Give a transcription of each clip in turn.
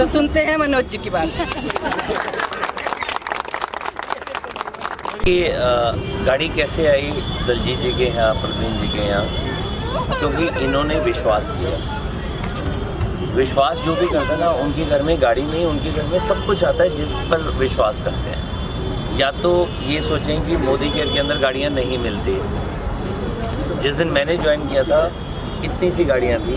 सुनते हैं मनोज जी की बात। ये गाड़ी कैसे आई दलजीत जी के यहाँ, प्रवीण जी के यहाँ? क्योंकि इन्होंने विश्वास किया। विश्वास जो भी करता ना, उनके घर में गाड़ी नहीं, उनके घर में सब कुछ आता है जिस पर विश्वास करते हैं। या तो ये सोचें कि मोदी केयर के अंदर गाड़ियाँ नहीं मिलती। जिस दिन मैंने ज्वाइन किया था इतनी सी गाड़ियाँ थी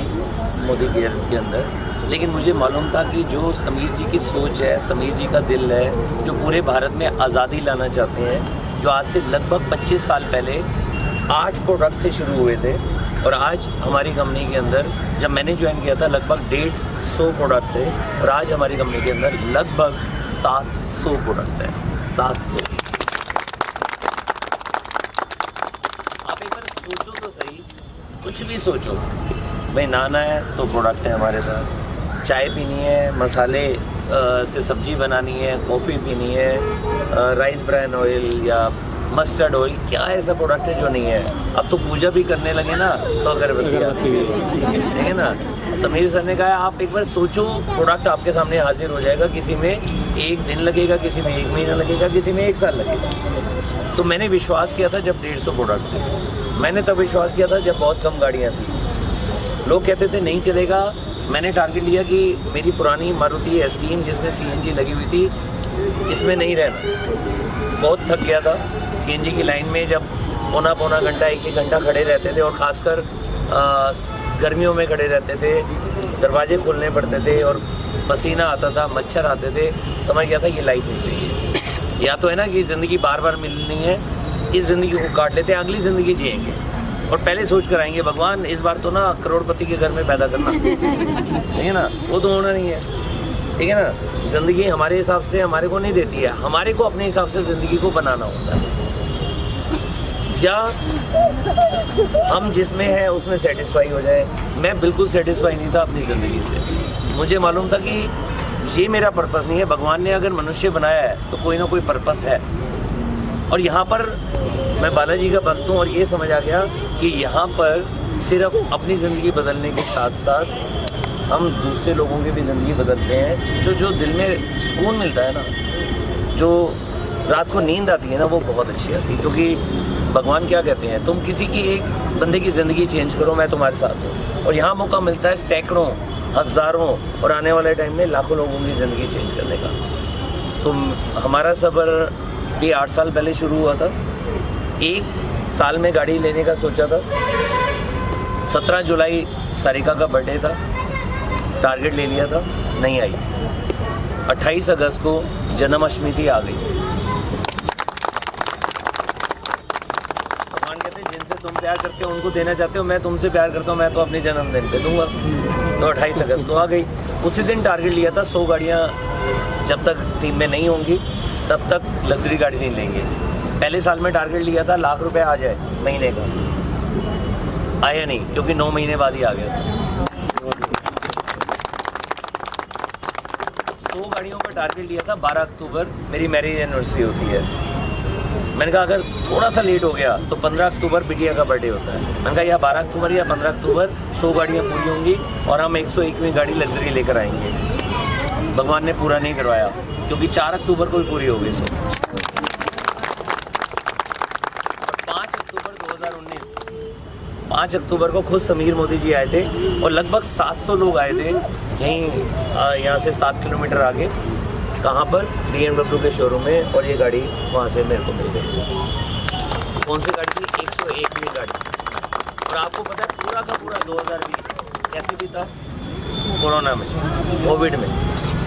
मोदी केयर के अंदर, लेकिन मुझे मालूम था कि जो समीर जी की सोच है, समीर जी का दिल है, जो पूरे भारत में आज़ादी लाना चाहते हैं, जो आज से लगभग 25 साल पहले 8 प्रोडक्ट से शुरू हुए थे और आज हमारी कंपनी के अंदर, जब मैंने ज्वाइन किया था लगभग 150 प्रोडक्ट थे और आज हमारी कंपनी के अंदर लगभग 700 प्रोडक्ट हैं। 700। आप एक बार सोचो तो सही, कुछ भी सोचो भाई। नहाना है तो प्रोडक्ट है हमारे पास, चाय पीनी है, मसाले से सब्जी बनानी है, कॉफ़ी पीनी है, राइस ब्रान ऑयल या मस्टर्ड ऑयल, क्या ऐसा प्रोडक्ट है जो नहीं है? अब तो पूजा भी करने लगे ना तो अगरबत्ती ठीक है ना। समीर सर ने कहा आप एक बार सोचो, प्रोडक्ट आपके सामने हाजिर हो जाएगा। किसी में 1 दिन लगेगा, किसी में 1 महीना लगेगा, किसी में 1 साल लगेगा। तो मैंने विश्वास किया था जब 150 प्रोडक्ट थे। मैंने तब विश्वास किया था जब बहुत कम गाड़ियाँ थी। लोग कहते थे नहीं चलेगा। मैंने टारगेट लिया कि मेरी पुरानी मारुति एस्टीम जिसमें सीएनजी लगी हुई थी, इसमें नहीं रहना। बहुत थक गया था सीएनजी की लाइन में, जब पौना घंटा 1 घंटा खड़े रहते थे और ख़ासकर गर्मियों में खड़े रहते थे, दरवाजे खोलने पड़ते थे और पसीना आता था, मच्छर आते थे। समझ गया था ये लाइफ नहीं चाहिए। या तो है ना कि ज़िंदगी बार बार मिलनी है, इस ज़िंदगी को काट लेते हैं, अगली ज़िंदगी जिएंगे और पहले सोच कर आएंगे भगवान इस बार तो ना करोड़पति के घर में पैदा करना, ठीक है ना। वो तो होना नहीं है, ठीक है ना। ज़िंदगी हमारे हिसाब से हमारे को नहीं देती है, हमारे को अपने हिसाब से ज़िंदगी को बनाना होता है। या हम जिसमें हैं उसमें सेटिस्फाई हो जाए। मैं बिल्कुल सेटिस्फाई नहीं था अपनी ज़िंदगी से। मुझे मालूम था कि ये मेरा पर्पस नहीं है। भगवान ने अगर मनुष्य बनाया है तो कोई ना कोई पर्पस है। और यहाँ पर मैं बालाजी का भक्त हूँ और ये समझ आ गया कि यहाँ पर सिर्फ अपनी ज़िंदगी बदलने के साथ साथ हम दूसरे लोगों की भी ज़िंदगी बदलते हैं। जो दिल में सुकून मिलता है ना, जो रात को नींद आती है ना, वो बहुत अच्छी आती है। क्योंकि भगवान क्या कहते हैं, तुम किसी की एक बंदे की ज़िंदगी चेंज करो, मैं तुम्हारे साथ हूँ। और यहाँ मौका मिलता है सैकड़ों, हज़ारों और आने वाले टाइम में लाखों लोगों की ज़िंदगी चेंज करने का। तो हमारा सफ़र भी 8 साल पहले शुरू हुआ था। 1 साल में गाड़ी लेने का सोचा था। 17 जुलाई सारिका का बर्थडे था, टारगेट ले लिया था, नहीं आई। 28 अगस्त को जन्माष्टमी थी, आ गई। भगवान कहते हैं जिनसे तुम प्यार करते हो उनको देना चाहते हो, मैं तुमसे प्यार करता हूँ, मैं तो अपने जन्मदिन पे दूंगा। तो 28 अगस्त को आ गई। उसी दिन टारगेट लिया था 100 गाड़ियाँ जब तक टीम में नहीं होंगी तब तक लग्जरी गाड़ी नहीं लेंगे। पहले साल में टारगेट लिया था ₹1,00,000 आ जाए महीने का, आया नहीं क्योंकि 9 महीने बाद ही आ गया था। 100 गाड़ियों का टारगेट लिया था। 12 अक्टूबर मेरी मैरिज एनिवर्सरी होती है। मैंने कहा अगर थोड़ा सा लेट हो गया तो 15 अक्टूबर बिटिया का बर्थडे होता है। मैंने कहा या 12 अक्टूबर या 15 अक्टूबर 100 गाड़ियाँ पूरी होंगी और हम 101वीं गाड़ी लग्जरी लेकर आएंगे। भगवान ने पूरा नहीं करवाया क्योंकि 4 अक्टूबर को ही पूरी हो गई। 5 अक्टूबर को खुद समीर मोदी जी आए थे और लगभग 700 लोग आए थे यहीं यहाँ से 7 किलोमीटर आगे। कहाँ पर? BMW के शोरूम में। और ये गाड़ी वहाँ से मेरे को मिल गई। कौन सी गाड़ी थी? 101वीं गाड़ी। और आपको पता है पूरा का पूरा 2020 कैसे भी था? कोरोना में, कोविड में।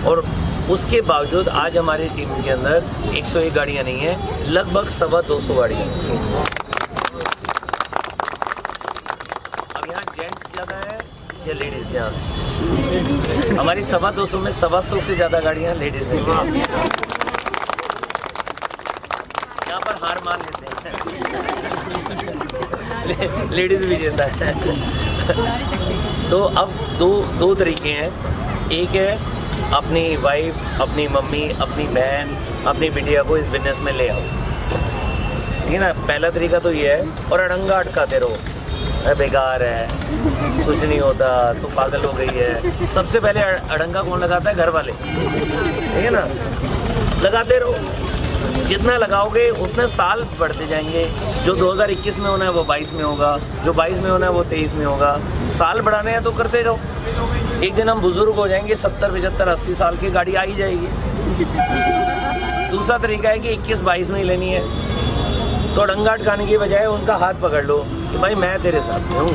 और उसके बावजूद आज हमारी टीम के अंदर 101 गाड़ियाँ नहीं हैं, लगभग 225 गाड़ियाँ हैं। या लेडीज यहाँ हमारी 225 में 225 से ज़्यादा गाड़ियाँ लेडीज नहीं हैं। यहाँ पर हार मान लेते हैं लेडीज भी जीता है। तो अब दो तरीके हैं। एक है अपनी वाइफ, अपनी मम्मी, अपनी बहन, अपनी बिटिया को इस बिजनेस में ले आओ, ठीक है ना। पहला तरीका तो ये है। और अड़ंगा अटकाते रहो। बेकार है, कुछ नहीं होता, तो पागल हो गई है। सबसे पहले अड़ंगा कौन लगाता है? घर वाले, ठीक है ना। लगाते रहो, जितना लगाओगे उतने साल बढ़ते जाएंगे। जो 2021 में होना है वो 22 में होगा, जो 22 में होना है वो 23 में होगा। साल बढ़ाने हैं तो करते रहो। एक दिन हम बुजुर्ग हो जाएंगे, 70, 75, 80 साल की गाड़ी आ ही जाएगी। दूसरा तरीका है कि 21-22 में ही लेनी है, तो अड़ंगा अटकाने की बजाय उनका हाथ पकड़ लो कि भाई मैं तेरे साथ हूँ,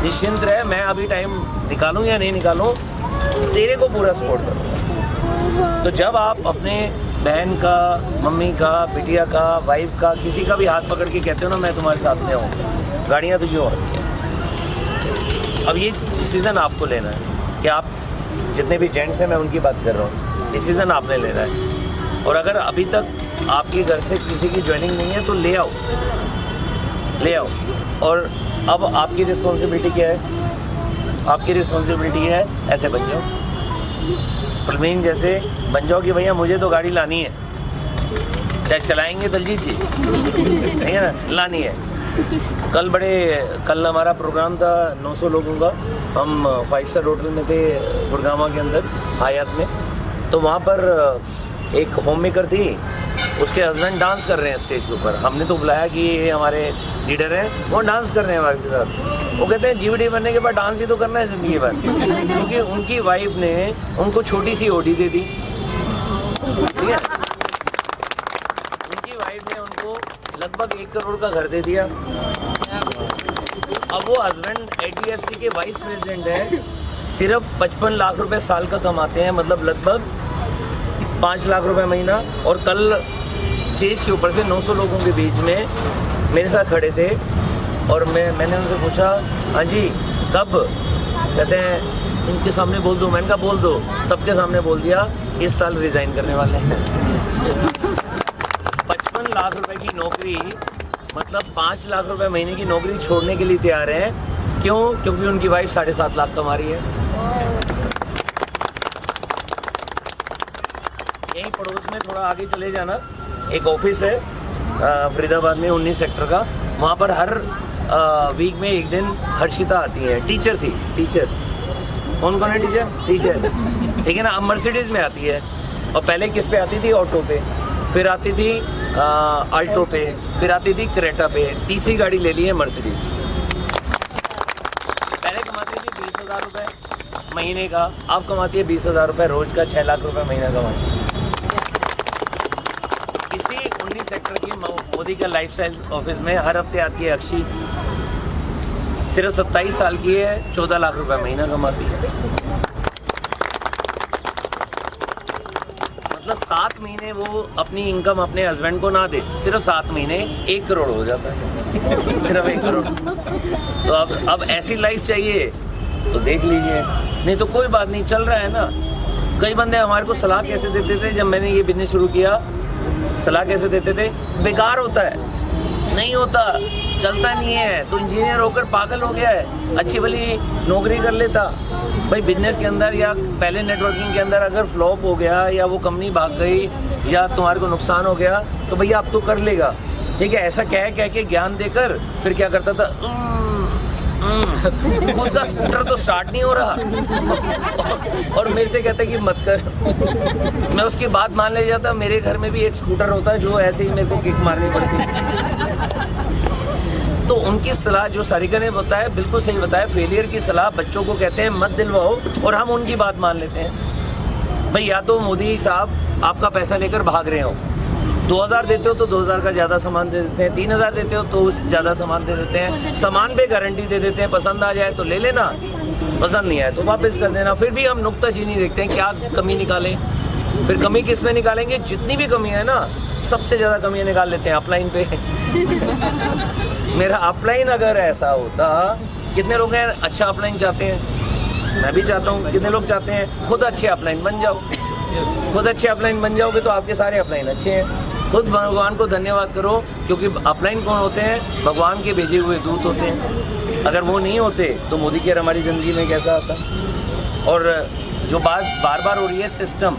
निश्चिंत रहे, मैं अभी टाइम निकालूं या नहीं निकालूं, तेरे को पूरा सपोर्ट करूँगा। तो जब आप अपने बहन का, मम्मी का, बिटिया का, वाइफ का, किसी का भी हाथ पकड़ के कहते हो ना मैं तुम्हारे साथ में हूँ, गाड़ियाँ तो क्यों आती हैं। अब ये डिसीज़न आपको लेना है कि आप, जितने भी जेंट्स हैं मैं उनकी बात कर रहा हूँ, डिसीज़न आपने लेना है। और अगर अभी तक आपके घर से किसी की ज्वाइनिंग नहीं है तो ले आओ, ले आओ। और अब आपकी रिस्पॉन्सिबिलिटी क्या है? आपकी रिस्पॉन्सिबिलिटी है ऐसे बन जाओ, प्रवीण जैसे बन जाओ कि भैया मुझे तो गाड़ी लानी है, चाहे चलाएंगे दलजीत जी, ठीक है ना, लानी है। कल हमारा प्रोग्राम था 900 लोगों का, हम 5 स्टार होटल में थे गुड़गांव के अंदर, हयात में। तो वहाँ पर एक होम मेकर थी, उसके हस्बैंड डांस कर रहे हैं स्टेज के ऊपर। हमने तो बुलाया कि ये हमारे लीडर हैं, वो डांस कर रहे हैं वाइफ के साथ। वो कहते हैं जीवीडी बनने के बाद डांस ही तो करना है ज़िंदगी भर, क्योंकि उनकी वाइफ ने उनको छोटी सी ओडी दे दी, ठीक है। उनकी वाइफ ने उनको लगभग 1 करोड़ का घर दे दिया। अब वो हस्बैंड HDFC के वाइस प्रेसिडेंट हैं, सिर्फ 55 लाख रुपए साल का कमाते हैं, मतलब लगभग 5 लाख रुपए महीना। और कल स्टेज के ऊपर से 900 लोगों के बीच में मेरे साथ खड़े थे और मैंने उनसे पूछा, हाँ जी कब? कहते हैं इनके सामने बोल दो। मैंने कहा बोल दो, सबके सामने बोल दिया, इस साल रिजाइन करने वाले हैं। 55 लाख रुपए की नौकरी, मतलब 5 लाख रुपए महीने की नौकरी छोड़ने के लिए तैयार हैं। क्यों? क्योंकि उनकी वाइफ 7.5 लाख कमा रही है। यहीं पड़ोस में थोड़ा आगे चले जाना, एक ऑफिस है फरीदाबाद में 19 सेक्टर का। वहाँ पर हर वीक में एक दिन हर्षिता आती है, टीचर थी, टीचर कौन है टीचर? टीचर, ठीक है ना। अब मर्सिडीज में आती है, और पहले किस पे आती थी? ऑटो पे, फिर आती थी अल्टो पे, फिर आती थी क्रेटा पे, तीसरी गाड़ी ले ली है मर्सिडीज। पहले कमाती थी 20,000 रुपये महीने का, अब कमाती है 20,000 रुपये रोज का, 6 लाख रुपए महीना कमाती है। इसी 19 सेक्टर की मोदी का लाइफस्टाइल ऑफिस में हर हफ्ते आती है अक्षी, सिर्फ 27 साल की है, 14 लाख रुपए महीना कमाती है। मतलब 7 महीने वो अपनी इनकम अपने हस्बैंड को ना दे, सिर्फ 7 महीने 1 करोड़ हो जाता है। सिर्फ 1 करोड़। तो अब ऐसी लाइफ चाहिए तो देख लीजिए, नहीं तो कोई बात नहीं, चल रहा है ना। कई बंदे हमारे को सलाह कैसे देते थे जब मैंने ये बिजनेस शुरू किया, सलाह कैसे देते थे? बेकार होता है, नहीं होता, चलता नहीं है, तो इंजीनियर होकर पागल हो गया है, अच्छी भली नौकरी कर लेता। भाई बिजनेस के अंदर या पहले नेटवर्किंग के अंदर अगर फ्लॉप हो गया, या वो कंपनी भाग गई, या तुम्हारे को नुकसान हो गया, तो भैया अब तो कर लेगा, ठीक है। ऐसा कह के ज्ञान देकर फिर क्या करता था, खुद का स्कूटर तो स्टार्ट नहीं हो रहा और मेरे से कहता है कि मत कर। मैं उसकी बात मान ले जाता। मेरे घर में भी एक स्कूटर होता है जो ऐसे ही मेरे को किक मारनी पड़ती। तो उनकी सलाह जो सारिका ने बताया बिल्कुल सही बताया। फेलियर की सलाह बच्चों को कहते हैं मत दिलवाओ, और हम उनकी बात मान लेते हैं। भाई या तो मोदी साहब आपका पैसा लेकर भाग रहे हो, 2000 देते हो तो 2000 का ज्यादा सामान दे देते हैं, 3000 देते हो तो ज्यादा सामान दे देते हैं, सामान पे गारंटी दे देते हैं, पसंद आ जाए तो ले लेना, पसंद नहीं आए तो वापस कर देना। फिर भी हम नुक्ताचीनी देखते हैं, क्या कमी निकालें। फिर कमी किस में निकालेंगे? जितनी भी कमी है ना, सबसे ज्यादा कमियां निकाल लेते हैं अपलाइन पे। मेरा अपलाइन अगर ऐसा होता, कितने लोग हैं अच्छा अपलाइन चाहते हैं? मैं भी चाहता हूँ। कितने लोग चाहते हैं खुद अच्छे अपलाइन बन जाओ? खुद अच्छे अपलाइन बन जाओगे तो आपके सारे अपलाइन अच्छे हैं। खुद भगवान को धन्यवाद करो, क्योंकि अपलाइन कौन होते हैं? भगवान के भेजे हुए दूत होते हैं। अगर वो नहीं होते तो मोदी केयर हमारी ज़िंदगी में कैसा आता? और जो बात बार बार हो रही है, सिस्टम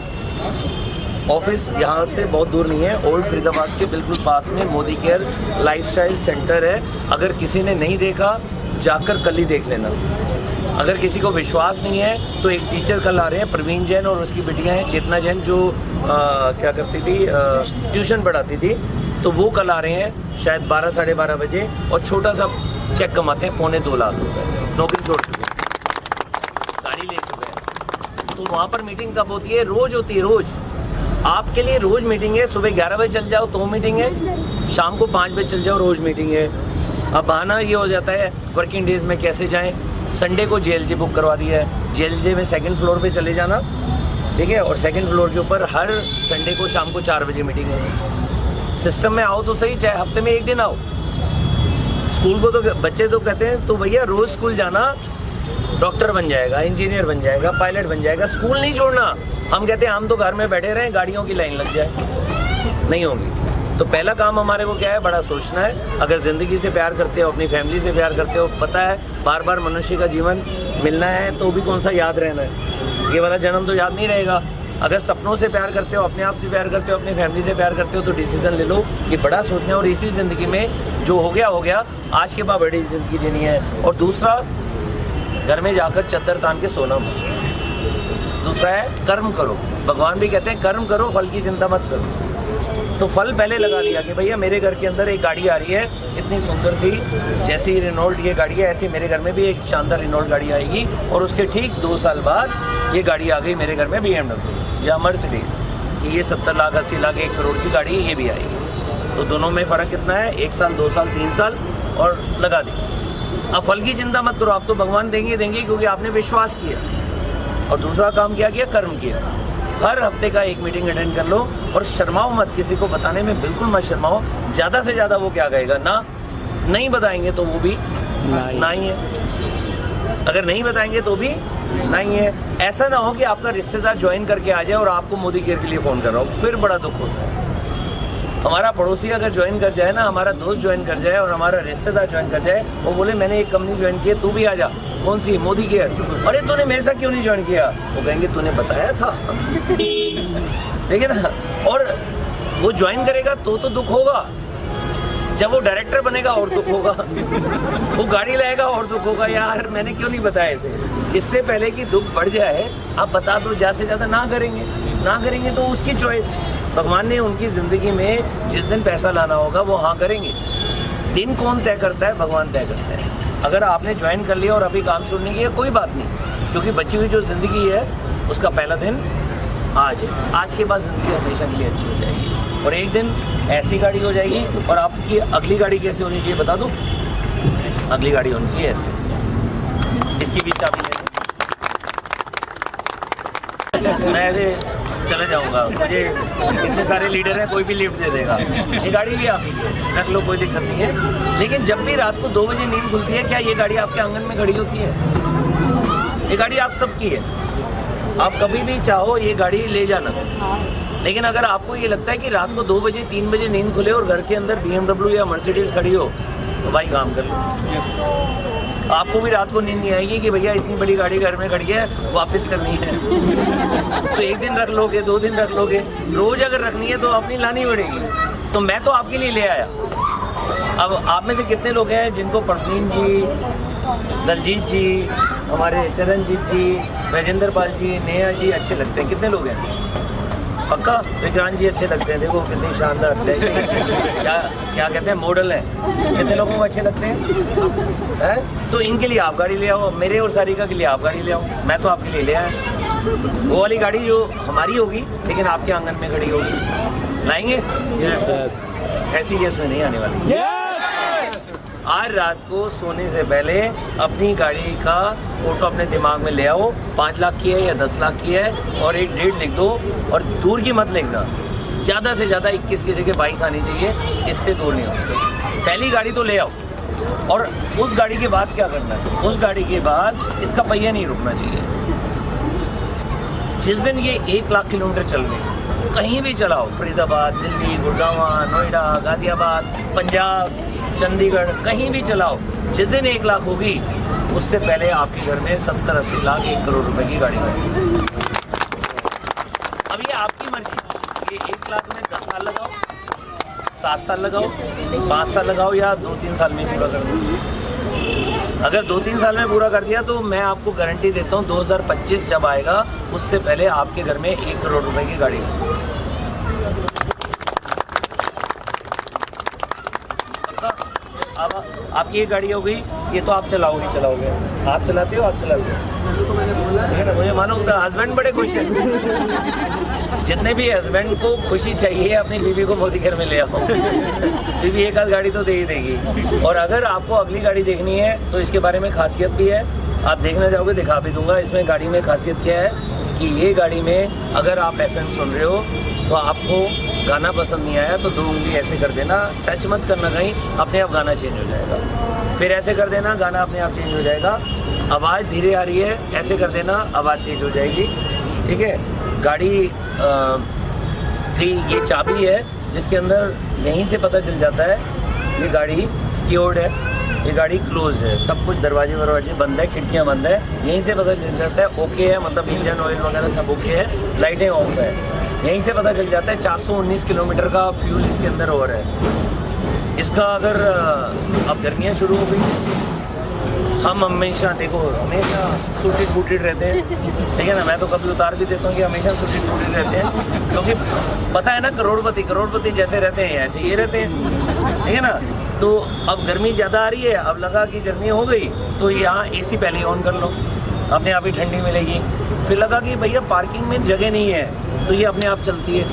ऑफिस यहाँ से बहुत दूर नहीं है, ओल्ड फरीदाबाद के बिल्कुल पास में मोदी केयर लाइफस्टाइल सेंटर है। अगर किसी ने नहीं देखा जाकर कल ही देख लेना। अगर किसी को विश्वास नहीं है तो एक टीचर कल आ रहे हैं, प्रवीण जैन और उसकी बिटिया हैं चेतना जैन, जो क्या करती थी, ट्यूशन पढ़ाती थी, तो वो कल आ रहे हैं शायद 12 साढ़े 12 बजे, और छोटा सा चेक कमाते हैं 2.25 लाख रुपए, नौकरी छोड़ चुके हैं, गाड़ी ले चुके हैं। तो वहाँ पर मीटिंग कब होती है? रोज होती है, रोज। आपके लिए रोज मीटिंग है। सुबह 11 बजे चल जाओ तो मीटिंग है, शाम को 5 बजे चल जाओ रोज मीटिंग है। अब बहाना ये हो जाता है वर्किंग डेज में कैसे जाएं। संडे को JLJ बुक करवा दिया है, JLJ में 2nd फ्लोर पे चले जाना, ठीक है, और 2nd फ्लोर के ऊपर हर संडे को शाम को 4 बजे मीटिंग है। सिस्टम में आओ तो सही, चाहे हफ्ते में 1 दिन आओ। स्कूल को तो बच्चे तो कहते हैं तो भैया रोज स्कूल जाना, डॉक्टर बन जाएगा, इंजीनियर बन जाएगा, पायलट बन जाएगा, स्कूल नहीं छोड़ना। हम कहते हैं हम तो घर में बैठे रहें, गाड़ियों की लाइन लग जाए, नहीं होगी। तो पहला काम हमारे को क्या है? बड़ा सोचना है। अगर ज़िंदगी से प्यार करते हो, अपनी फैमिली से प्यार करते हो, पता है बार बार मनुष्य का जीवन मिलना है तो भी कौन सा याद रहना है, ये वाला जन्म तो याद नहीं रहेगा। अगर सपनों से प्यार करते हो, अपने आप से प्यार करते हो, अपनी फैमिली से प्यार करते हो, तो डिसीजन ले लो कि बड़ा सोचना है, और इसी ज़िंदगी में जो हो गया, आज के बाद बड़ी ज़िंदगी जीनी है। और दूसरा, घर में जाकर चद्दर तान के सोना मत। दूसरा है कर्म करो। भगवान भी कहते हैं कर्म करो, फल की चिंता मत करो। तो फल पहले लगा लिया कि भैया मेरे घर के अंदर एक गाड़ी आ रही है इतनी सुंदर सी, जैसी रेनॉल्ट ये गाड़ी है ऐसी मेरे घर में भी एक शानदार रेनॉल्ट गाड़ी आएगी, और उसके ठीक 2 साल बाद ये गाड़ी आ गई मेरे घर में BMW या मर्सिडीज, कि ये 70 लाख 80 लाख 1 करोड़ की गाड़ी ये भी आएगी। तो दोनों में फ़र्क कितना है? 1 साल 2 साल 3 साल, और लगा दी। अब फल की चिंता मत करो, आप तो भगवान देंगे क्योंकि आपने विश्वास किया। और दूसरा काम क्या किया? कर्म किया। हर हफ्ते का एक मीटिंग अटेंड कर लो, और शर्माओ मत, किसी को बताने में बिल्कुल मत शर्माओ। ज़्यादा से ज़्यादा वो क्या कहेगा? ना। नहीं बताएंगे तो वो भी नहीं है, अगर नहीं बताएंगे तो भी नहीं है। ऐसा ना हो कि आपका रिश्तेदार ज्वाइन करके आ जाए और आपको मोदी केयर के लिए फ़ोन कर रहा हो, फिर बड़ा दुख होता है। हमारा पड़ोसी अगर ज्वाइन कर जाए ना, हमारा दोस्त ज्वाइन कर जाए और हमारा रिश्तेदार ज्वाइन कर जाए, वो बोले मैंने एक कंपनी ज्वाइन की है, तू भी आ जा। कौन सी? मोदी केयर। अरे तूने मेरे साथ क्यों नहीं ज्वाइन किया? वो कहेंगे तूने बताया था। ठीक है ना? और वो ज्वाइन करेगा तो दुख होगा, जब वो डायरेक्टर बनेगा और दुख होगा, वो गाड़ी लाएगा और दुख होगा, यार मैंने क्यों नहीं बताया इसे। इससे पहले कि दुख बढ़ जाए आप बता दो, ज़्यादा से ज़्यादा ना करेंगे तो उसकी चॉइस। भगवान ने उनकी ज़िंदगी में जिस दिन पैसा लाना होगा वो हाँ करेंगे। दिन कौन तय करता है? भगवान तय करता है। अगर आपने ज्वाइन कर लिया और अभी काम शुरू नहीं किया, कोई बात नहीं, क्योंकि बची हुई जो ज़िंदगी है उसका पहला दिन आज के बाद ज़िंदगी हमेशा के लिए अच्छी हो जाएगी। और एक दिन ऐसी गाड़ी हो जाएगी, और आपकी अगली गाड़ी कैसे होनी चाहिए बता दो? अगली गाड़ी होनी चाहिए ऐसे, इसकी भी चाबी है। मैं ऐसे चले जाऊंगा, मुझे इतने सारे लीडर हैं, कोई भी लिफ्ट दे देगा। ये गाड़ी भी आप ही है, रख लो, कोई दिक्कत नहीं है। लेकिन जब भी रात को 2 बजे नींद खुलती है, क्या ये गाड़ी आपके आंगन में खड़ी होती है? ये गाड़ी आप सबकी है, आप कभी भी चाहो ये गाड़ी ले जाना। लेकिन अगर आपको ये लगता है कि रात को 2 बजे 3 बजे नींद खुले और घर के अंदर BMW या मर्सिडीज खड़ी हो, तो भाई काम कर लो। आपको भी रात को नींद नहीं आएगी कि भैया इतनी बड़ी गाड़ी घर में खड़ी है, वापस करनी है। तो 1 दिन रख लोगे, 2 दिन रख लोगे, रोज अगर रखनी है तो अपनी लानी पड़ेगी। तो मैं तो आपके लिए ले आया। अब आप में से कितने लोग हैं जिनको प्रवीण जी, दलजीत जी, हमारे चरणजीत जी, राजेंद्र पाल जी, नेहा जी अच्छे लगते हैं? कितने लोग हैं? पक्का? विक्रांत जी अच्छे लगते हैं, देखो कितनी शानदार क्या कहते हैं, मॉडल है। कितने लोगों को अच्छे लगते हैं? तो इनके लिए आप गाड़ी ले आओ, मेरे और सारिका के लिए आप गाड़ी ले आओ। मैं तो आपके लिए ले आया। वो वाली गाड़ी जो हमारी होगी लेकिन आपके आंगन में खड़ी होगी, लाएंगे? ऐसी केस में नहीं आने वाली। आज रात को सोने से पहले अपनी गाड़ी का फोटो अपने दिमाग में ले आओ, 5 लाख की है या 10 लाख की है, और एक डेट लिख दो, और दूर की मत लिखना। ज़्यादा से ज़्यादा 21 की जगह 22 आनी चाहिए, इससे दूर नहीं होनी चाहिए। पहली गाड़ी तो ले आओ, और उस गाड़ी के बाद क्या करना है? उस गाड़ी के बाद इसका पहिया नहीं रुकना चाहिए। जिस दिन ये 1 लाख किलोमीटर चल गई, कहीं भी चलाओ, फरीदाबाद, दिल्ली, गुड़गांव, नोएडा, गाजियाबाद, पंजाब, चंडीगढ़, कहीं भी चलाओ, जिस दिन 1 लाख होगी उससे पहले आपके घर में 70-80 लाख 1 करोड़ रुपए की गाड़ी बनेगी। अब ये आपकी मर्जी, ये 1 लाख में 10 साल लगाओ, 7 साल लगाओ, 5 साल लगाओ, या 2-3 साल में पूरा कर दो। अगर 2-3 साल में पूरा कर दिया तो मैं आपको गारंटी देता हूँ 2025 जब आएगा उससे पहले आपके घर में 1 करोड़ रुपए की गाड़ी है। अब आपकी ये गाड़ी हो गई, ये तो आप चलाओगे। आप चलाते हो, आप चलाते हो, तो मैंने बोला है ना, मुझे मानो हस्बैंड बड़े खुश हैं। जितने भी हस्बैंड को खुशी चाहिए अपनी बीवी को मोदी घर में ले आओ। बीवी एक आध गाड़ी तो दे ही देगी। और अगर आपको अगली गाड़ी देखनी है तो इसके बारे में खासियत भी है, आप देखना चाहोगे दिखा भी दूंगा। इसमें गाड़ी में खासियत क्या है कि ये गाड़ी में अगर आप FM सुन रहे हो तो आपको गाना पसंद नहीं आया तो 2 उंगली ऐसे कर देना, टच मत करना कहीं, अपने आप गाना चेंज हो जाएगा। फिर ऐसे कर देना, गाना अपने आप चेंज हो जाएगा। आवाज़ धीरे आ रही है, ऐसे कर देना, आवाज़ तेज हो जाएगी। ठीक है। गाड़ी की ये चाबी है जिसके अंदर यहीं से पता चल जाता है ये गाड़ी सिक्योर्ड है, ये गाड़ी क्लोज है, सब कुछ दरवाजे बंद है, खिड़कियाँ बंद है, यहीं से पता चल जाता है ओके है, मतलब इंजन ऑयल वगैरह सब ओके है, लाइटें ऑफ है, यहीं से पता चल जाता है। 419 किलोमीटर का फ्यूल इसके अंदर और है। इसका अगर अब गर्मियाँ शुरू हो गई, हम हमेशा सूटेड बूटेड रहते हैं, ठीक है ना। मैं तो कभी उतार भी देता हूँ कि हमेशा सूटेड बूटेड रहते हैं, क्योंकि पता है ना करोड़पति जैसे रहते हैं ऐसे ये रहते हैं, ठीक है ना। तो अब गर्मी ज़्यादा आ रही है, अब लगा कि गर्मी हो गई तो यहाँ AC पहले ऑन कर लो, अपने आप ही ठंडी मिलेगी। फिर लगा कि भैया पार्किंग में जगह नहीं है तो ये अपने आप चलती है।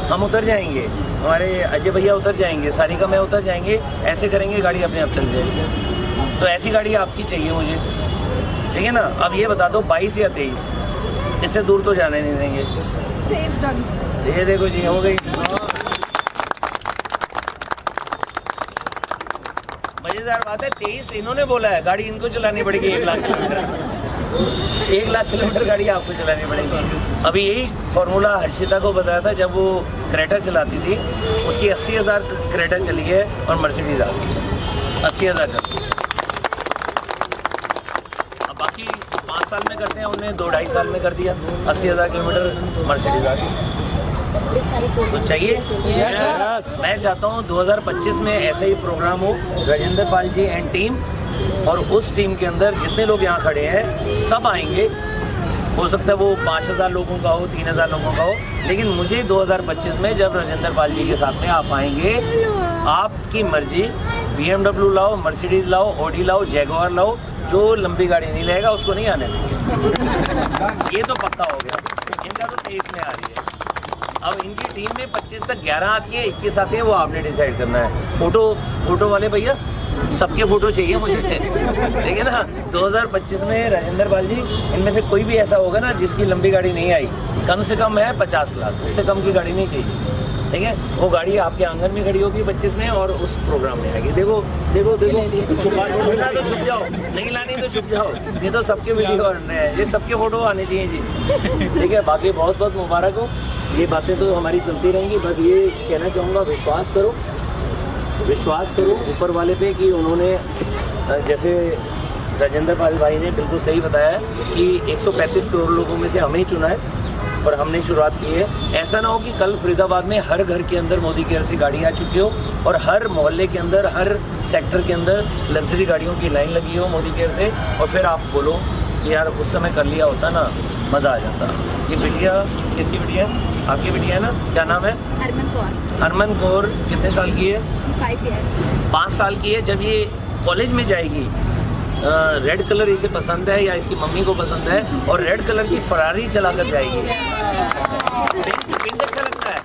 हम उतर जाएंगे, हमारे अजय भैया उतर जाएंगे, सारिका मैं उतर जाएंगे, ऐसे करेंगे गाड़ी अपने आप चल जाएगी। तो ऐसी गाड़ी आपकी चाहिए मुझे, ठीक है ना। अब ये बता दो 22 या 23, इससे दूर तो जाने नहीं देंगे। ये देखो जी हो गई। मजेदार बात है 23 इन्होंने बोला है, गाड़ी इनको चलानी पड़ेगी 1 लाख किलोमीटर। 1 लाख किलोमीटर गाड़ी आपको चलानी पड़ेगी। अभी यही फॉर्मूला हर्षिता को बताया था जब वो क्रेटा चलाती थी, उसकी 80,000 क्रेटा चली है और मर्सिडीज आ गई 80,000 चली। अब बाकी 5 साल में करते हैं, उन्होंने 2-2.5 साल में कर दिया, 80,000 किलोमीटर मर्सिडीज आ गई। तो चाहिए मैं चाहता हूँ 2025 में ऐसा ही प्रोग्राम हो, राजेंद्र पाल जी एंड टीम, और उस टीम के अंदर जितने लोग यहाँ खड़े हैं सब आएंगे। हो सकता है वो 5,000 लोगों का हो, 3,000 लोगों का हो, लेकिन मुझे 2025 में जब राजेंद्र पाल जी के साथ में आप आएंगे, आपकी मर्जी, BMW लाओ, मर्सिडीज लाओ, ऑडी लाओ, जैगुआर लाओ, जो लंबी गाड़ी नहीं लेगा उसको नहीं आने देंगे। ये तो पक्का हो गया। इनका तो 23 में आ रही है। अब इनकी टीम में 25 तक 11 आती है, 21 आती है, वो आपने डिसाइड करना है। फोटो वाले भैया सबके फोटो चाहिए मुझे, ठीक है ना। 2025 में राजेंद्र पाल जी इनमें से कोई भी ऐसा होगा ना जिसकी लंबी गाड़ी नहीं आई, कम से कम है 50 लाख, उससे कम की गाड़ी नहीं चाहिए, ठीक है। वो गाड़ी आपके आंगन में खड़ी होगी 25 में और उस प्रोग्राम में आएगी। देखो छुपना तो छुप जाओ, नहीं लानी तो छुप जाओ, ये तो सबके वीडियो बन रहे हैं, ये सबके फोटो आने चाहिए जी, ठीक है। बाकी बहुत बहुत मुबारक हो, ये बातें तो हमारी चलती रहेंगी। बस ये कहना चाहूँगा, विश्वास करो ऊपर वाले पे कि उन्होंने, जैसे राजेंद्र पाल भाई ने बिल्कुल सही बताया कि 135 करोड़ लोगों में से हमें ही चुना है और हमने शुरुआत की है। ऐसा ना हो कि कल फरीदाबाद में हर घर के अंदर मोदी केयर से गाड़ी आ चुकी हो और हर मोहल्ले के अंदर, हर सेक्टर के अंदर लग्जरी गाड़ियों की लाइन लगी हो मोदी केयर से, और फिर आप बोलो कि यार उस समय कर लिया होता ना, मज़ा आ जाता। ये बिटिया किसकी बिटिया है? आपकी बिटिया है ना, क्या नाम है? हरमन कौर। कितने साल की है? 5 साल की है। जब ये कॉलेज में जाएगी, रेड कलर इसे पसंद है या इसकी मम्मी को पसंद है, और रेड कलर की फरारी चला कर जाएगी। पिंक अच्छा लगता है,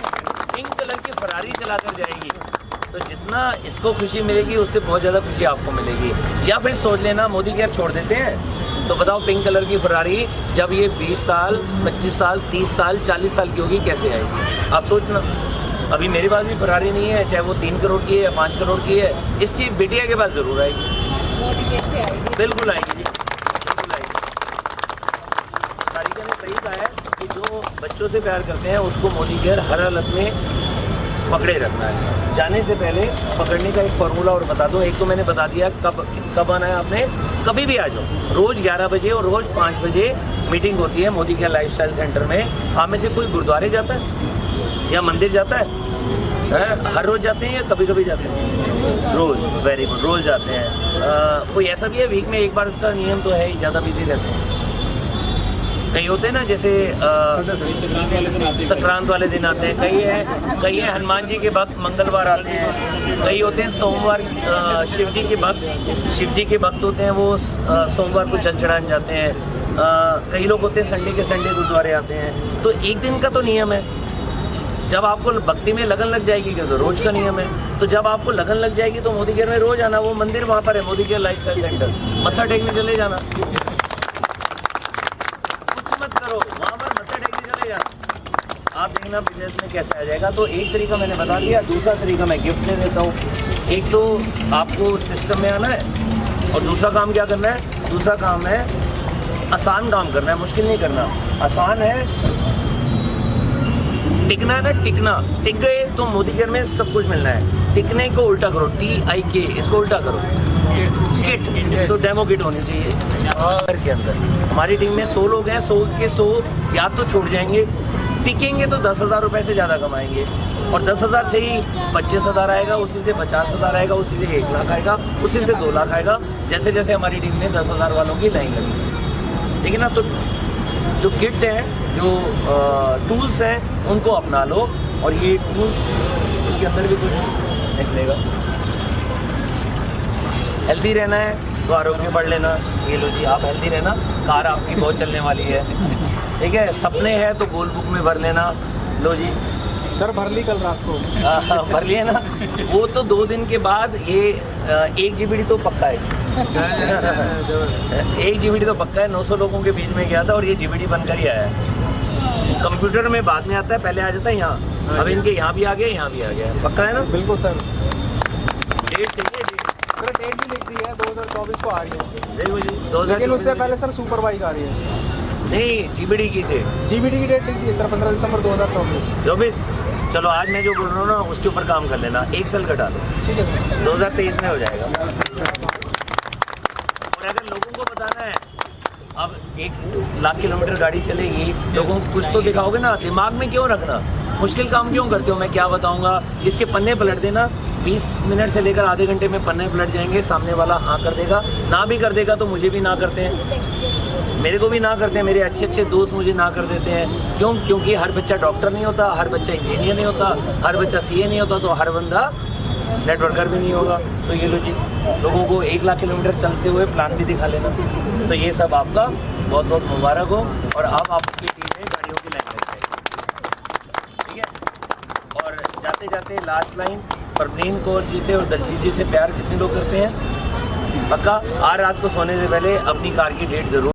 पिंक कलर की फरारी चला कर जाएगी। तो जितना इसको खुशी मिलेगी उससे बहुत ज़्यादा खुशी आपको मिलेगी। या फिर सोच लेना मोदी केयर छोड़ देते हैं, तो बताओ पिंक कलर की फरारी जब ये 20 साल, 25 साल, 30 साल, 40 साल की होगी कैसे आएगी? आप सोचना। अभी मेरे पास भी फरारी नहीं है, चाहे वो 3 करोड़ की है या 5 करोड़ की है, इसकी बिटिया के पास ज़रूर आएगी। मोदी कैसे आएगी? बिल्कुल आएगी जी, बिल्कुल आएगी। सारिका ने सही कहा है कि जो बच्चों से प्यार करते हैं उसको मोदी केयर हर हालत में पकड़े रखना है। जाने से पहले पकड़ने का एक फार्मूला और बता दूं। एक तो मैंने बता दिया कब आना है आपने, कभी भी आ जाओ। रोज़ 11 बजे और रोज़ 5 बजे मीटिंग होती है मोदी केयर लाइफस्टाइल सेंटर में। आप में से कोई गुरुद्वारे जाता है या मंदिर जाता है? हर रोज जाते हैं या कभी कभी जाते हैं? रोज। वेरी गुड, रोज जाते हैं। कोई ऐसा भी है वीक में एक बार का नियम तो है ही, ज़्यादा बिजी रहते हैं? कई होते हैं ना, जैसे संक्रांत वाले दिन आते हैं, कई है हनुमान जी के भक्त मंगलवार आते हैं, कई होते हैं सोमवार शिव जी के भक्त होते हैं, वो सोमवार को जल चढ़ाने जाते हैं। कई लोग होते हैं संडे के संडे गुरुद्वारे आते हैं। तो एक दिन का तो नियम है। जब आपको भक्ति में लगन लग जाएगी तो रोज का नियम है। तो जब आपको लगन लग जाएगी तो मोदी केयर में रोज आना। वो मंदिर वहाँ पर है, मोदी केयर लाइफस्टाइल सेंटर, मत्था टेकने चले जाना। कुछ मत करो, वहाँ पर मत्था टेकने चले जाना। आप देखना बिजनेस में कैसे आ जाएगा। तो एक तरीका मैंने बता दिया। दूसरा तरीका मैं गिफ्ट दे देता हूँ। एक तो आपको सिस्टम में आना है, और दूसरा काम क्या करना है? दूसरा काम है आसान काम करना है, मुश्किल नहीं करना। आसान है, टिकना है ना, टिकना। टिक गए तो मोदी केयर में सब कुछ मिलना है। टिकने को उल्टा करो, TIK, इसको उल्टा करो, किट। तो डेमो किट होनी चाहिए घर के अंदर। हमारी टीम में 100 लोग हैं, 100 के 100 या तो छूट जाएंगे। टिकेंगे तो 10,000 रुपये से ज़्यादा कमाएंगे, और 10,000 से ही 25,000 आएगा, उसी से 50,000 आएगा, उसी से 1 लाख आएगा, उसी से 2 लाख आएगा, जैसे जैसे हमारी टीम में 10,000 वालों की लाइन लगी। ठीक है ना? तो जो किट है, जो टूल्स हैं, उनको अपना लो। और ये टूल्स, इसके अंदर भी कुछ निकलेगा। हेल्दी रहना है तो आरोग्य बढ़ लेना। ये लो जी, आप हेल्दी रहना, कार आपकी बहुत चलने वाली है। ठीक है? सपने हैं तो गोल बुक में भर लेना। लो जी सर, भर ली कल रात को। भर लिए ना। वो तो 2 दिन के बाद ये 1 GBD तो पक्का है। 1 GBD तो पक्का है। 900 लोगों के बीच में गया था और ये GBD बनकर ही आया है। कंप्यूटर में बाद में आता है, पहले आ जाता है यहाँ। अब इनके यहाँ भी आ गया, यहाँ भी आ गया। पक्का है ना? बिल्कुल सर। डेट चाहिए? सर डेट भी लिख दी है, 2024 को आ रही है। देखो जी, लेकिन उससे पहले सर सुपर बाइक आ रही है। नहीं, GBD की थे। GBD की डेट लिख दी है सर, 15 दिसंबर 2024। चलो, आज मैं जो बोल रहा हूँ ना, उसके ऊपर काम कर लेना। 1 साल घटा लो, ठीक है। 2023 में हो जाएगा। और अगर लोगों को बताना है, अब 1 लाख किलोमीटर गाड़ी चलेगी, लोगों को कुछ तो दिखाओगे ना। दिमाग में क्यों रखना? मुश्किल काम क्यों करते हो? मैं क्या बताऊंगा? इसके पन्ने पलट देना। 20 मिनट से लेकर आधे घंटे में पन्ने पलट जाएंगे। सामने वाला हाँ कर देगा, ना भी कर देगा तो मुझे भी ना करते हैं, मेरे को भी ना करते हैं, मेरे अच्छे अच्छे दोस्त मुझे ना कर देते हैं। क्यों? क्योंकि हर बच्चा डॉक्टर नहीं होता, हर बच्चा इंजीनियर नहीं होता, हर बच्चा CA नहीं होता, तो हर बंदा नेटवर्कर भी नहीं होगा। तो ये लो जी, लोगों को 1 लाख किलोमीटर चलते हुए प्लान भी दिखा लेना। तो ये सब आपका बहुत बहुत मुबारक हो। और अब आपकी टीम में गाड़ियों की लाइन लग जाएगी। ठीक है? और जाते जाते लास्ट लाइन, परवीन कौर जी से और दलजीत जी से प्यार कितने लोग करते हैं? पक्का आज रात को सोने से पहले अपनी कार की डेट जरूर